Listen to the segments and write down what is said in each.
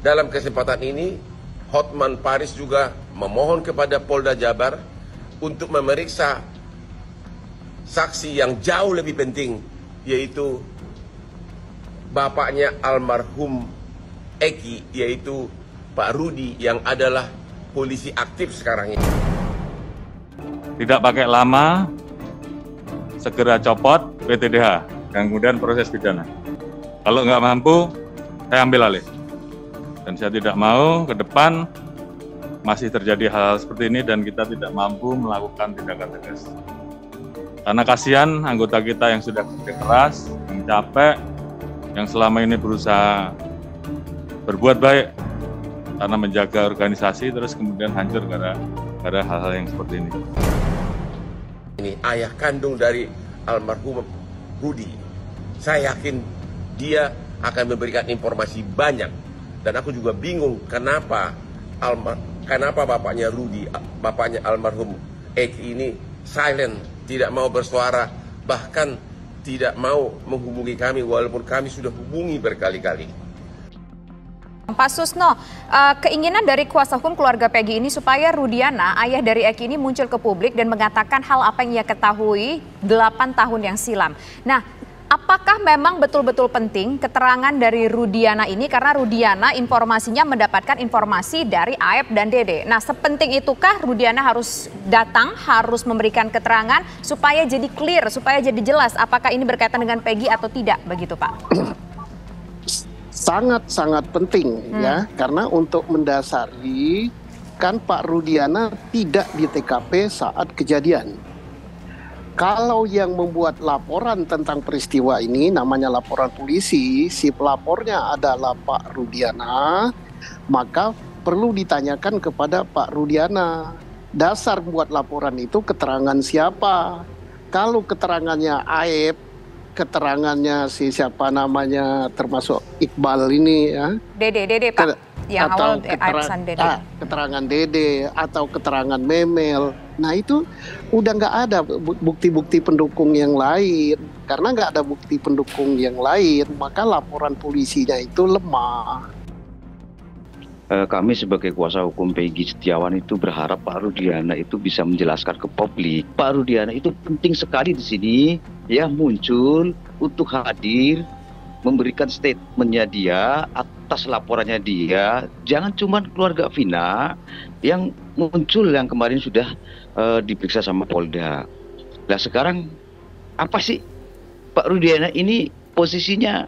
dalam kesempatan ini, Hotman Paris juga memohon kepada Polda Jabar untuk memeriksa saksi yang jauh lebih penting, yaitu bapaknya almarhum Eki, yaitu Pak Rudi yang adalah polisi aktif sekarang ini. Tidak pakai lama, segera copot PTDH dan kemudian proses pidana. Kalau nggak mampu, saya ambil alih. Dan saya tidak mau ke depan masih terjadi hal seperti ini dan kita tidak mampu melakukan tindakan tegas. Karena kasihan anggota kita yang sudah kerja keras, yang capek, yang selama ini berusaha berbuat baik karena menjaga organisasi, terus kemudian hancur gara hal-hal yang seperti ini. Ini ayah kandung dari almarhum Rudi. Saya yakin dia akan memberikan informasi banyak. Dan aku juga bingung kenapa bapaknya Rudi, bapaknya almarhum Eki ini silent, tidak mau bersuara, bahkan tidak mau menghubungi kami walaupun kami sudah hubungi berkali-kali. Pak Susno, keinginan dari kuasa hukum keluarga Peggy ini supaya Rudiana, ayah dari Eki ini muncul ke publik dan mengatakan hal apa yang ia ketahui 8 tahun yang silam. Nah, apakah memang betul-betul penting keterangan dari Rudiana ini karena Rudiana informasinya mendapatkan informasi dari Aep dan Dede. Nah, sepenting itukah Rudiana harus datang, harus memberikan keterangan supaya jadi clear, supaya jadi jelas apakah ini berkaitan dengan Peggy atau tidak, begitu Pak? Sangat-sangat penting ya, karena untuk mendasari kan Pak Rudiana tidak di TKP saat kejadian. Kalau yang membuat laporan tentang peristiwa ini namanya laporan polisi, si pelapornya adalah Pak Rudiana, maka perlu ditanyakan kepada Pak Rudiana. Dasar buat laporan itu keterangan siapa? Kalau keterangannya Aep, keterangannya si siapa namanya termasuk Iqbal ini ya. Dede Pak. Yang atau awal Dede. Keterangan Dede atau keterangan Memel. Nah itu udah nggak ada bukti-bukti pendukung yang lain. Karena nggak ada bukti pendukung yang lain, maka laporan polisinya itu lemah. Kami sebagai kuasa hukum Peggy Setiawan itu berharap Pak Rudiana itu bisa menjelaskan ke publik. Pak Rudiana itu penting sekali di sini, ya, muncul untuk hadir, memberikan statementnya dia atas laporannya dia. Jangan cuma keluarga Vina yang muncul yang kemarin sudah diperiksa sama Polda. Nah sekarang apa sih Pak Rudiana ini posisinya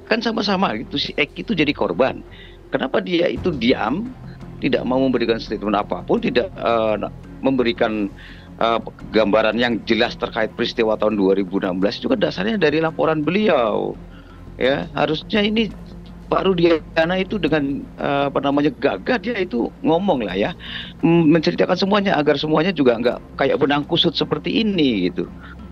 kan sama-sama gitu, si Eki itu jadi korban. Kenapa dia itu diam, tidak mau memberikan statement apapun, tidak memberikan gambaran yang jelas terkait peristiwa tahun 2016 juga dasarnya dari laporan beliau. Ya, harusnya ini Pak Rudiana itu dengan gagah dia itu ngomong lah ya, menceritakan semuanya agar semuanya juga nggak kayak benang kusut seperti ini gitu.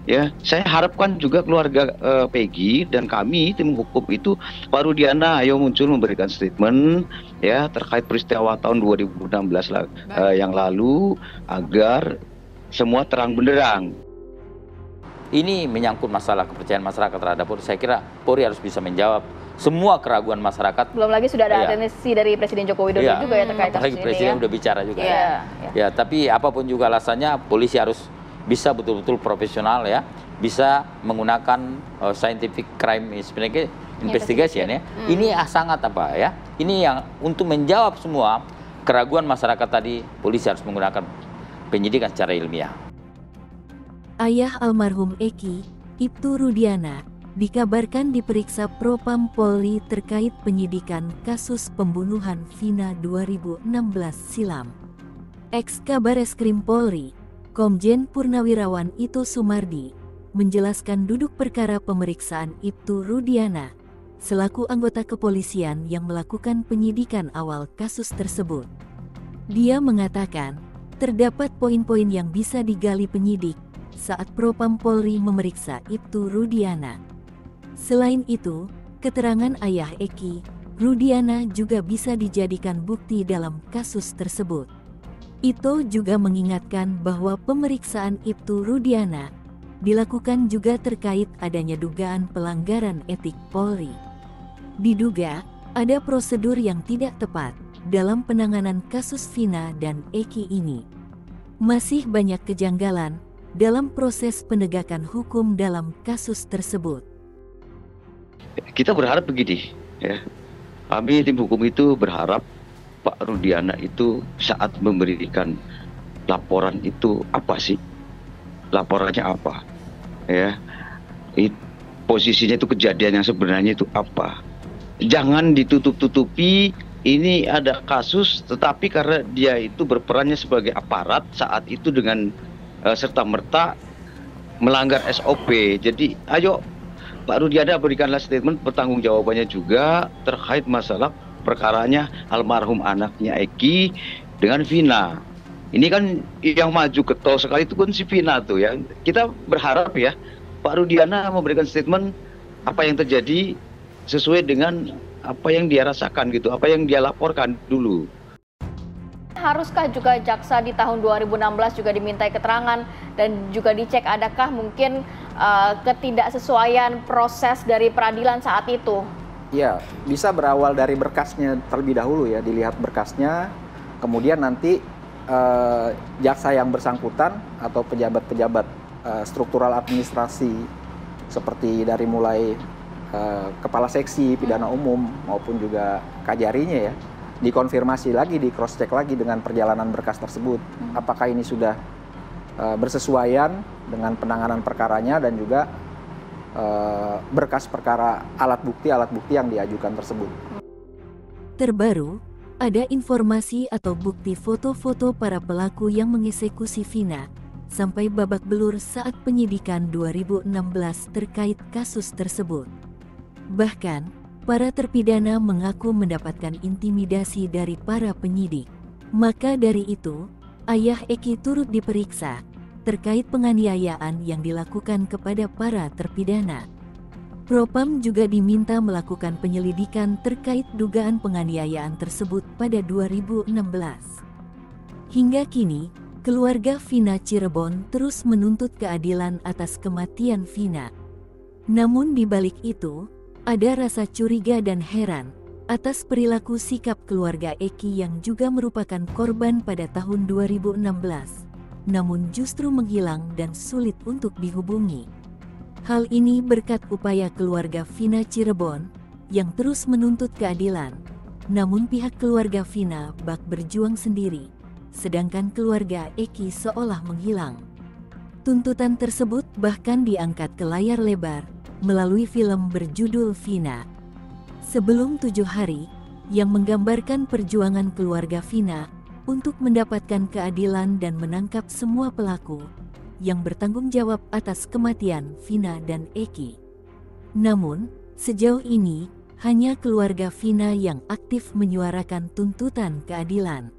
Ya, saya harapkan juga keluarga Peggy dan kami tim hukum itu Pak Rudiana ayo muncul memberikan statement ya terkait peristiwa tahun 2016 yang lalu agar semua terang benderang. Ini menyangkut masalah kepercayaan masyarakat terhadap Polri. Saya kira Polri harus bisa menjawab semua keraguan masyarakat. Belum lagi sudah ada atensi dari Presiden Joko Widodo juga ya terkait kasus ini. Presiden udah bicara juga. Ya, tapi apapun juga alasannya, polisi harus bisa betul-betul profesional ya, bisa menggunakan scientific crime investigation ya. Ini sangat apa ya? Ini yang untuk menjawab semua keraguan masyarakat tadi, polisi harus menggunakan penyidikan secara ilmiah. Ayah almarhum Eki, Ibtu Rudiana, dikabarkan diperiksa Propam Polri terkait penyidikan kasus pembunuhan Vina 2016 silam. Ex-Kabareskrim Polri, Komjen Purnawirawan Ito Sumardi, menjelaskan duduk perkara pemeriksaan Ibtu Rudiana, selaku anggota kepolisian yang melakukan penyidikan awal kasus tersebut. Dia mengatakan, terdapat poin-poin yang bisa digali penyidik saat Propam Polri memeriksa Ibtu Rudiana. Selain itu, keterangan ayah Eki, Rudiana juga bisa dijadikan bukti dalam kasus tersebut. Ito juga mengingatkan bahwa pemeriksaan Ibtu Rudiana dilakukan juga terkait adanya dugaan pelanggaran etik Polri. Diduga, ada prosedur yang tidak tepat dalam penanganan kasus Vina dan Eki ini. Masih banyak kejanggalan dalam proses penegakan hukum dalam kasus tersebut. Kita berharap begini, ya. Kami tim hukum itu berharap Pak Rudiana itu saat memberikan laporan itu apa sih? Laporannya apa? Ya. Posisinya itu kejadian yang sebenarnya itu apa? Jangan ditutup-tutupi. Ini ada kasus, tetapi karena dia itu berperannya sebagai aparat saat itu dengan serta-merta melanggar SOP. Jadi ayo Pak Rudiana berikanlah statement pertanggungjawabannya juga terkait masalah perkaranya almarhum anaknya Eki dengan Vina. Ini kan yang maju getol sekali itu kan si Vina tuh ya. Kita berharap ya Pak Rudiana memberikan statement apa yang terjadi sesuai dengan apa yang dia rasakan gitu, apa yang dia laporkan dulu. Haruskah juga jaksa di tahun 2016 juga dimintai keterangan dan juga dicek adakah mungkin ketidaksesuaian proses dari peradilan saat itu? Ya, bisa berawal dari berkasnya terlebih dahulu ya, dilihat berkasnya, kemudian nanti jaksa yang bersangkutan atau pejabat-pejabat struktural administrasi seperti dari mulai kepala seksi pidana umum maupun juga kajarinya ya, dikonfirmasi lagi, di cross check lagi dengan perjalanan berkas tersebut. Apakah ini sudah bersesuaian dengan penanganan perkaranya dan juga berkas perkara alat bukti yang diajukan tersebut. Terbaru, ada informasi atau bukti foto-foto para pelaku yang mengeksekusi Vina sampai babak belur saat penyidikan 2016 terkait kasus tersebut. Bahkan, para terpidana mengaku mendapatkan intimidasi dari para penyidik. Maka dari itu, ayah Eki turut diperiksa terkait penganiayaan yang dilakukan kepada para terpidana. Propam juga diminta melakukan penyelidikan terkait dugaan penganiayaan tersebut pada 2016. Hingga kini, keluarga Vina Cirebon terus menuntut keadilan atas kematian Vina. Namun di balik itu, ada rasa curiga dan heran atas perilaku sikap keluarga Eki yang juga merupakan korban pada tahun 2016, namun justru menghilang dan sulit untuk dihubungi. Hal ini berkat upaya keluarga Vina Cirebon yang terus menuntut keadilan, namun pihak keluarga Vina bak berjuang sendiri, sedangkan keluarga Eki seolah menghilang. Tuntutan tersebut bahkan diangkat ke layar lebar melalui film berjudul Vina. Sebelum 7 hari, yang menggambarkan perjuangan keluarga Vina untuk mendapatkan keadilan dan menangkap semua pelaku yang bertanggung jawab atas kematian Vina dan Eki. Namun, sejauh ini, hanya keluarga Vina yang aktif menyuarakan tuntutan keadilan.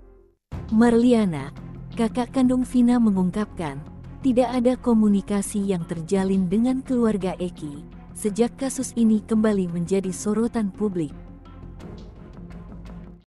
Marliana, kakak kandung Vina mengungkapkan, tidak ada komunikasi yang terjalin dengan keluarga Eki sejak kasus ini kembali menjadi sorotan publik.